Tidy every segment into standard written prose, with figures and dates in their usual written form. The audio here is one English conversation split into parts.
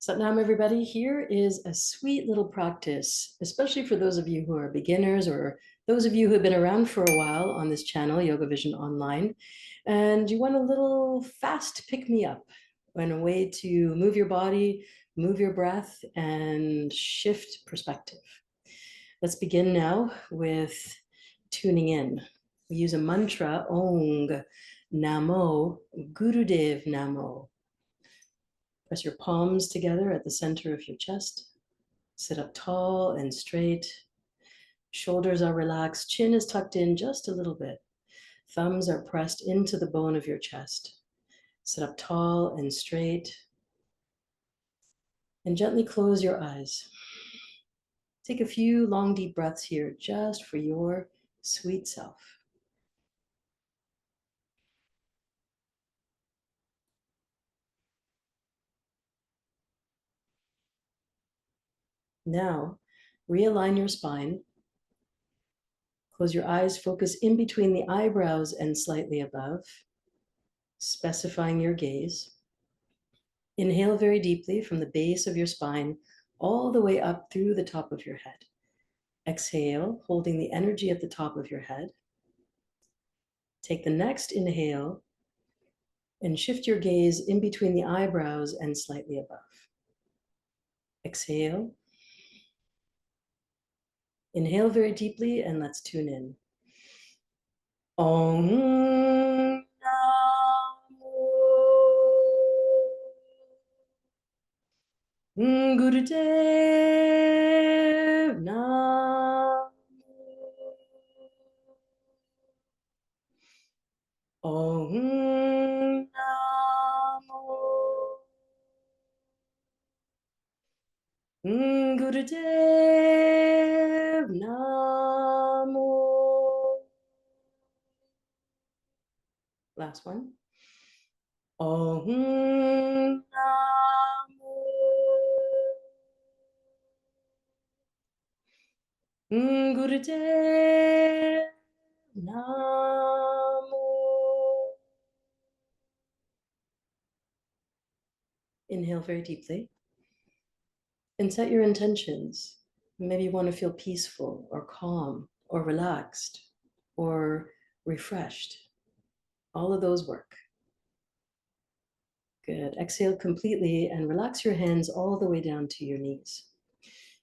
Satnam, everybody. Here is a sweet little practice, especially for those of you who are beginners or those of you who have been around for a while on this channel, YogaVision Online, and you want a little fast pick-me-up and a way to move your body, move your breath, and shift perspective. Let's begin now with tuning in. We use a mantra, Ong Namo Gurudev Namo. Press your palms together at the center of your chest. Sit up tall and straight. Shoulders are relaxed. Chin is tucked in just a little bit. Thumbs are pressed into the bone of your chest. Sit up tall and straight. And gently close your eyes. Take a few long, deep breaths here just for your sweet self. Now, realign your spine. Close your eyes, focus in between the eyebrows and slightly above, specifying your gaze. Inhale very deeply from the base of your spine all the way up through the top of your head. Exhale, holding the energy at the top of your head. Take the next inhale and shift your gaze in between the eyebrows and slightly above. Exhale. Inhale very deeply and let's tune in. Om Namo Gurudev Namo. Om Namo Gurudev Namo. Last one. Om Namo Gurudev Namo. Inhale very deeply and set your intentions. Maybe you want to feel peaceful or calm or relaxed or refreshed. All of those work. Good. Exhale completely and relax your hands all the way down to your knees.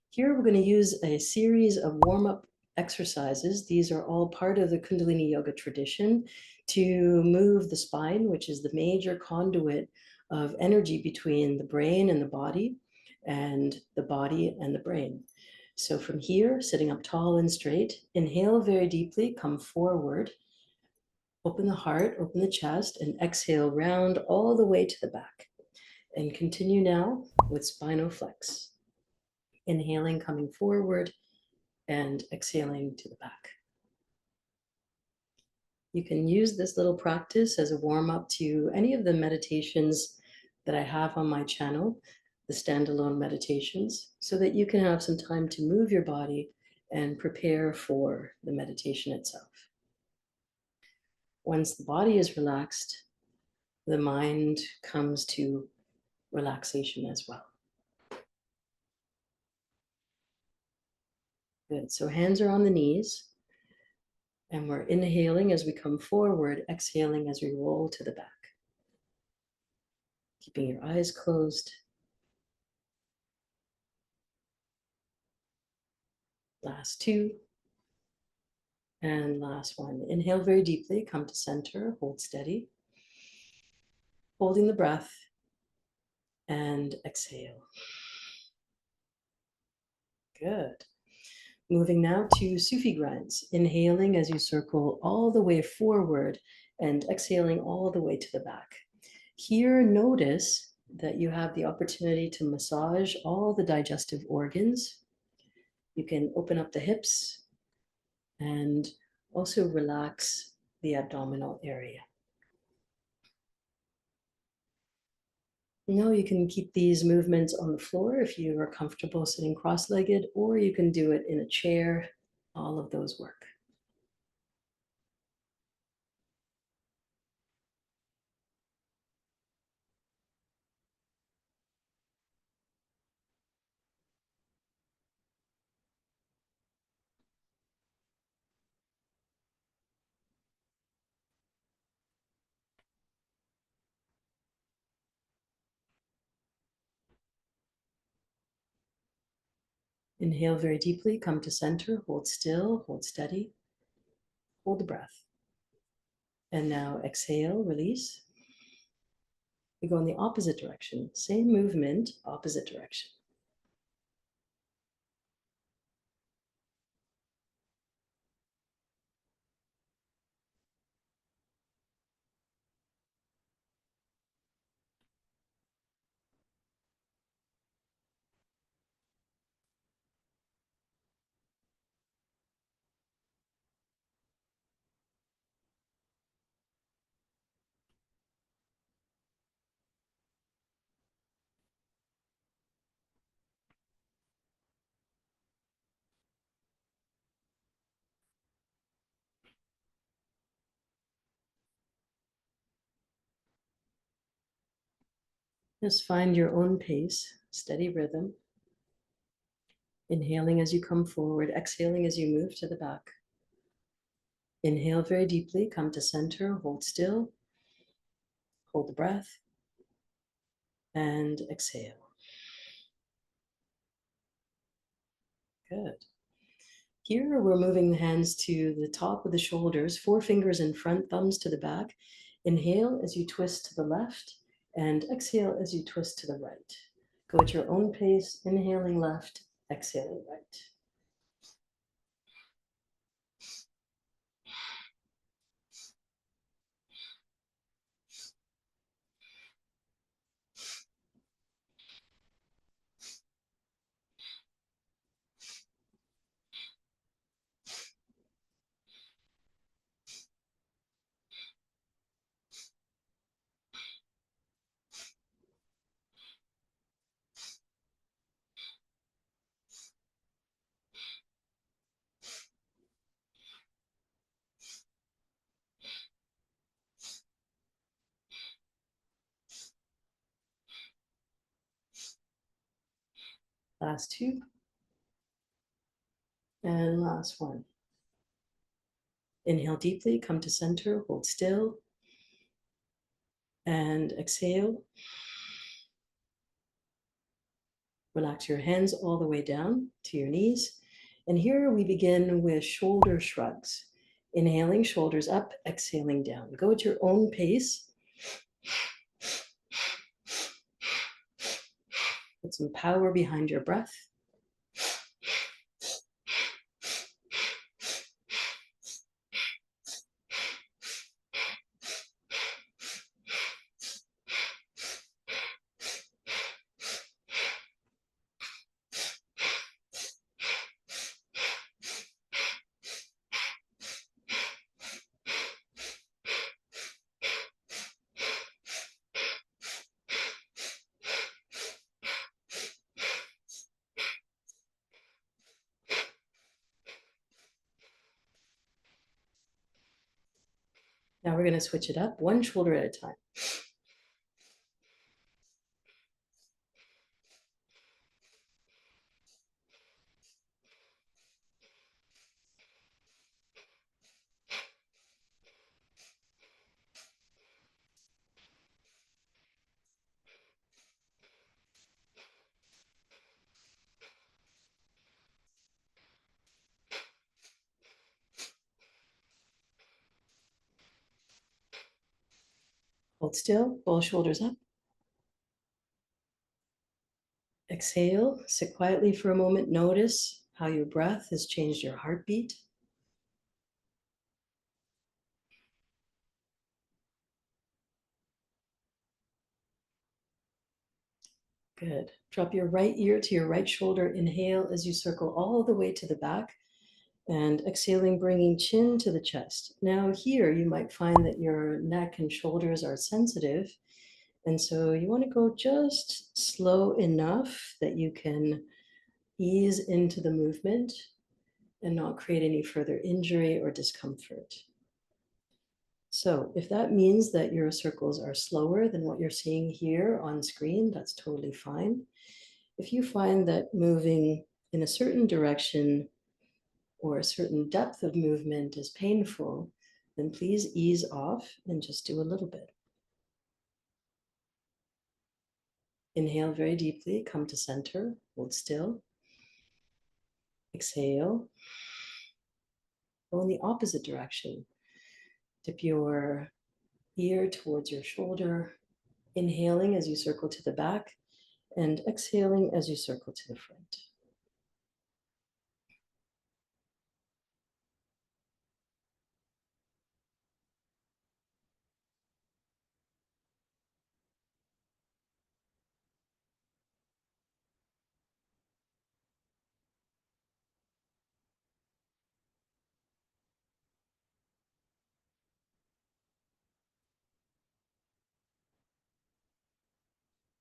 Here we're going to use a series of warm-up exercises. These are all part of the Kundalini Yoga tradition to move the spine, which is the major conduit of energy between the brain and the body and the brain. So from here, sitting up tall and straight, inhale very deeply, come forward, open the heart, open the chest, and exhale round all the way to the back. And continue now with Spinal Flex. Inhaling, coming forward, and exhaling to the back. You can use this little practice as a warm-up to any of the meditations that I have on my channel, the standalone meditations, so that you can have some time to move your body and prepare for the meditation itself. Once the body is relaxed, the mind comes to relaxation as well. Good. So hands are on the knees, and we're inhaling as we come forward, exhaling as we roll to the back. Keeping your eyes closed. Last two. And last one. Inhale very deeply, come to center, hold steady. Holding the breath, and exhale. Good. Moving now to Sufi Grinds. Inhaling as you circle all the way forward and exhaling all the way to the back. Here, notice that you have the opportunity to massage all the digestive organs. You can open up the hips and also relax the abdominal area. Now you can keep these movements on the floor if you are comfortable sitting cross-legged, or you can do it in a chair. All of those work. Inhale very deeply, come to center, hold still, hold steady, hold the breath. And now exhale, release. We go in the opposite direction, same movement, opposite direction. Just find your own pace, steady rhythm. Inhaling as you come forward, exhaling as you move to the back. Inhale very deeply, come to center, hold still, hold the breath, and exhale. Good. Here we're moving the hands to the top of the shoulders, 4 fingers in front, thumbs to the back. Inhale as you twist to the left, and exhale as you twist to the right. Go at your own pace, inhaling left, exhaling right. Last 2, and last 1. Inhale deeply, come to center, hold still, and exhale. Relax your hands all the way down to your knees. And here we begin with shoulder shrugs. Inhaling, shoulders up, exhaling down. Go at your own pace. Put some power behind your breath. Now we're going to switch it up, one shoulder at a time. Hold still, both shoulders up. Exhale, sit quietly for a moment. Notice how your breath has changed your heartbeat. Good. Drop your right ear to your right shoulder. Inhale as you circle all the way to the back, and exhaling, bringing chin to the chest. Now here you might find that your neck and shoulders are sensitive. And so you want to go just slow enough that you can ease into the movement and not create any further injury or discomfort. So if that means that your circles are slower than what you're seeing here on screen, that's totally fine. If you find that moving in a certain direction or a certain depth of movement is painful, then please ease off and just do a little bit. Inhale very deeply, come to center, hold still. Exhale. Go in the opposite direction. Dip your ear towards your shoulder, inhaling as you circle to the back and exhaling as you circle to the front.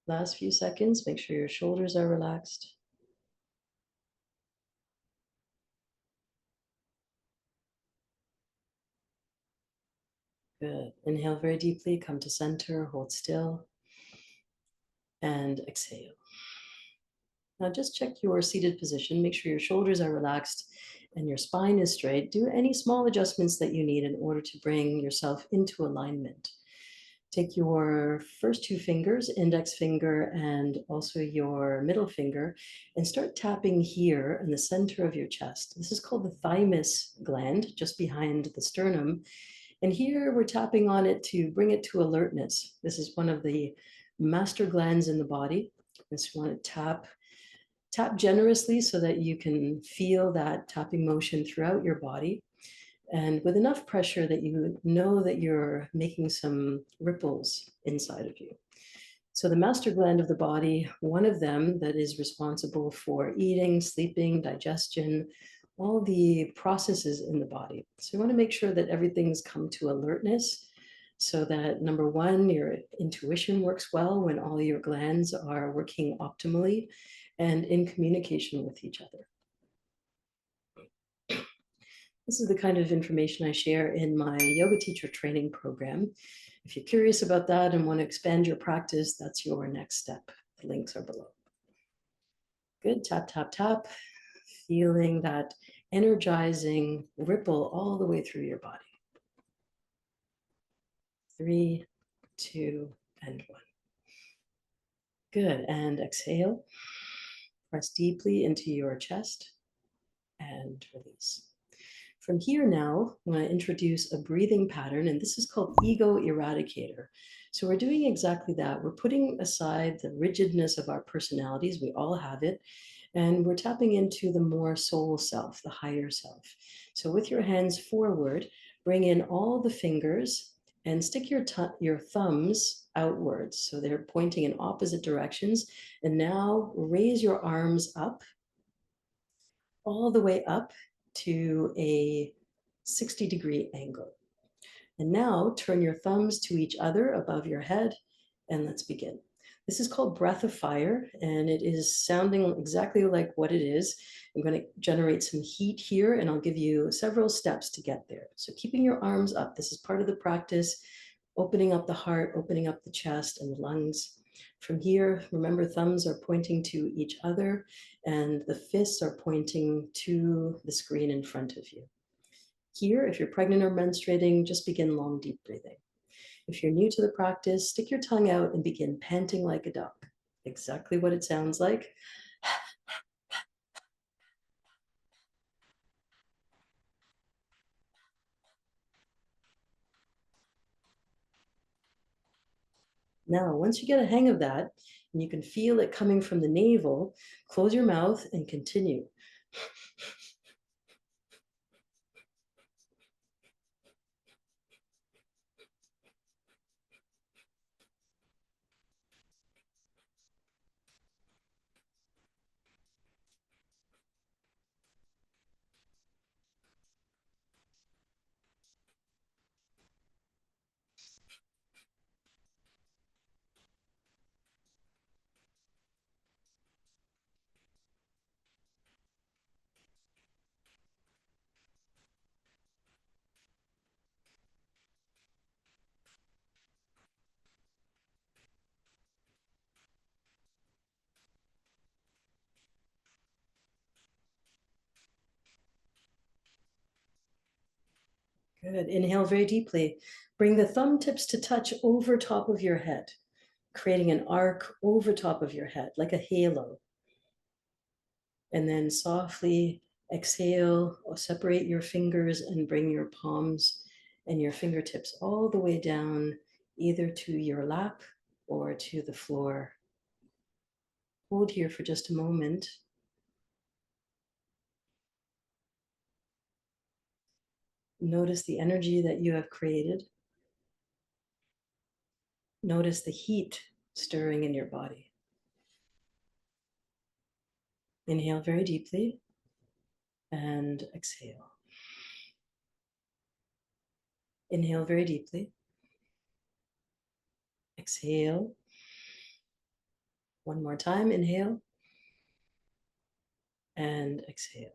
Last few seconds, make sure your shoulders are relaxed. Good. Inhale very deeply, come to center, hold still, and exhale. Now just check your seated position. Make sure your shoulders are relaxed and your spine is straight. Do any small adjustments that you need in order to bring yourself into alignment. Take your first two fingers, index finger and also your middle finger, and start tapping here in the center of your chest. This is called the thymus gland, just behind the sternum. And here we're tapping on it to bring it to alertness. This is one of the master glands in the body. Just want to tap generously so that you can feel that tapping motion throughout your body, and with enough pressure that you know that you're making some ripples inside of you. So the master gland of the body, one of them that is responsible for eating, sleeping, digestion, all the processes in the body. So you want to make sure that everything's come to alertness so that number one, your intuition works well when all your glands are working optimally and in communication with each other. This is the kind of information I share in my yoga teacher training program. If you're curious about that and want to expand your practice, that's your next step. The links are below. Good, tap, tap, tap. Feeling that energizing ripple all the way through your body. 3, 2, and 1. Good, and exhale. Press deeply into your chest and release. From here now, I'm going to introduce a breathing pattern, and this is called Ego Eradicator. So we're doing exactly that. We're putting aside the rigidness of our personalities. We all have it. And we're tapping into the more soul self, the higher self. So with your hands forward, bring in all the fingers and stick your thumbs outwards. So they're pointing in opposite directions. And now raise your arms up, all the way up to a 60-degree angle. And now turn your thumbs to each other above your head, and let's begin. This is called Breath of Fire, and it is sounding exactly like what it is. I'm going to generate some heat here, and I'll give you several steps to get there. So keeping your arms up, this is part of the practice, opening up the heart, opening up the chest and the lungs. From here, remember, thumbs are pointing to each other, and the fists are pointing to the screen in front of you. Here, if you're pregnant or menstruating, just begin long, deep breathing. If you're new to the practice, stick your tongue out and begin panting like a duck. Exactly what it sounds like. Now, once you get a hang of that, and you can feel it coming from the navel, close your mouth and continue. Good. Inhale very deeply. Bring the thumb tips to touch over top of your head, creating an arc over top of your head, like a halo. And then softly Exhale, separate your fingers and bring your palms and your fingertips all the way down, either to your lap or to the floor. Hold here for just a moment. Notice the energy that you have created. Notice the heat stirring in your body. Inhale very deeply and exhale. Inhale very deeply. Exhale. One more time. Inhale and exhale.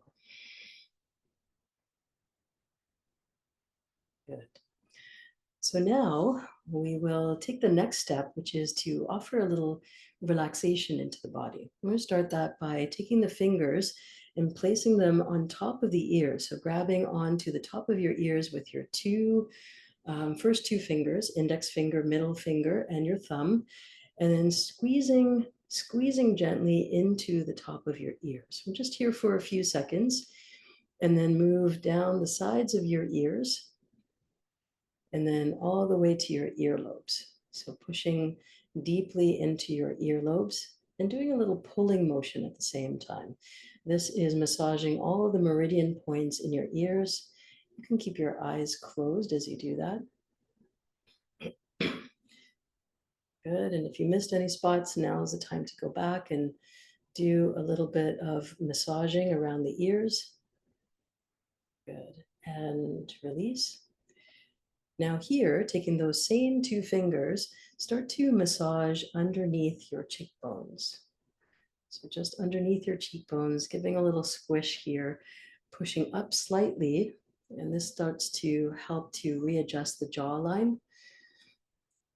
Good. So now we will take the next step, which is to offer a little relaxation into the body. I'm going to start that by taking the fingers and placing them on top of the ears. So grabbing onto the top of your ears with your first two fingers, index finger, middle finger, and your thumb, and then squeezing gently into the top of your ears. I'm just here for a few seconds, and then move down the sides of your ears, and then all the way to your earlobes. So pushing deeply into your earlobes and doing a little pulling motion at the same time. This is massaging all of the meridian points in your ears. You can keep your eyes closed as you do that. Good. And if you missed any spots, now is the time to go back and do a little bit of massaging around the ears. Good. And release. Now here, taking those same two fingers, start to massage underneath your cheekbones. So just underneath your cheekbones, giving a little squish here, pushing up slightly. And this starts to help to readjust the jawline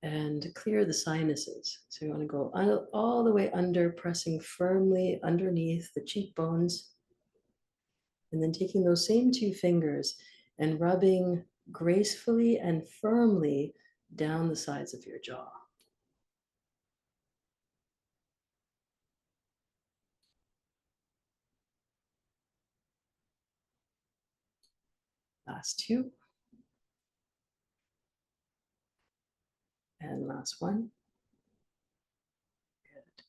and clear the sinuses. So you want to go all the way under, pressing firmly underneath the cheekbones. And then taking those same two fingers and rubbing gracefully and firmly down the sides of your jaw. Last two. And last one. Good.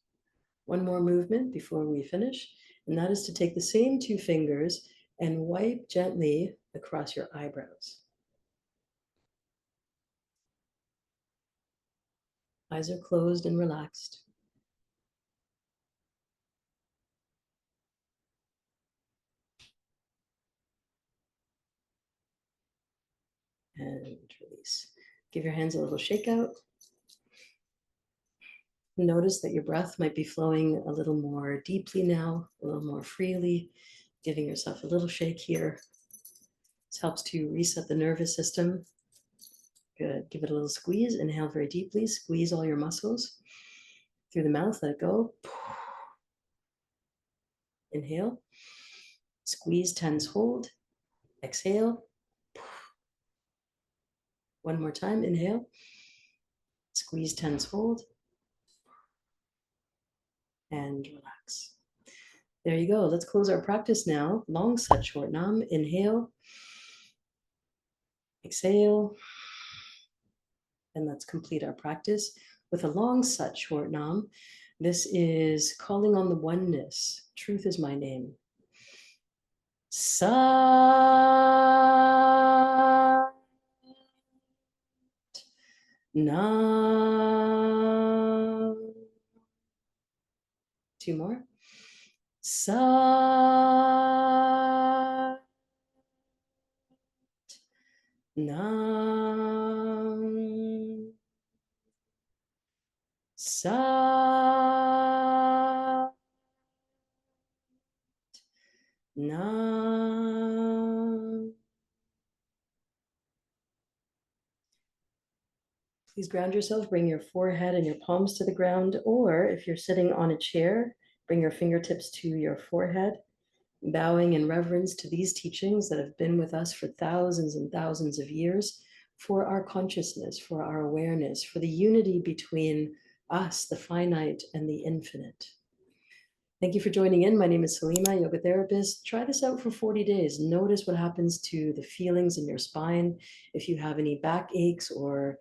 One more movement before we finish, and that is to take the same two fingers and wipe gently across your eyebrows. Eyes are closed and relaxed. And release. Give your hands a little shake out. Notice that your breath might be flowing a little more deeply now, a little more freely, giving yourself a little shake here. This helps to reset the nervous system. Good. Give it a little squeeze. Inhale very deeply. Squeeze all your muscles. Through the mouth, let it go. Inhale. Squeeze, tense, hold. Exhale. One more time. Inhale. Squeeze, tense, hold. And relax. There you go. Let's close our practice now. Long Sat, short Nam. Inhale. Exhale. And let's complete our practice with a long Sat, short Nam. This is calling on the oneness. Truth is my name. Sat Nam. Two more. Sat Nam. Sat Nam. Please ground yourself. Bring your forehead and your palms to the ground, or if you're sitting on a chair, bring your fingertips to your forehead, bowing in reverence to these teachings that have been with us for thousands and thousands of years, for our consciousness, for our awareness, for the unity between us, the finite, and the infinite. Thank you for joining in. My name is Salimah, yoga therapist. Try this out for 40 days. Notice what happens to the feelings in your spine. If you have any back aches or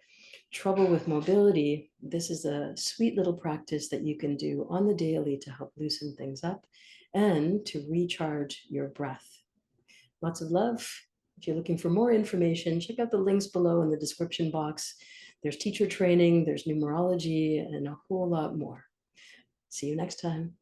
trouble with mobility, this is a sweet little practice that you can do on the daily to help loosen things up and to recharge your breath. Lots of love. If you're looking for more information, check out the links below in the description box. There's teacher training, there's numerology, and a whole lot more. See you next time.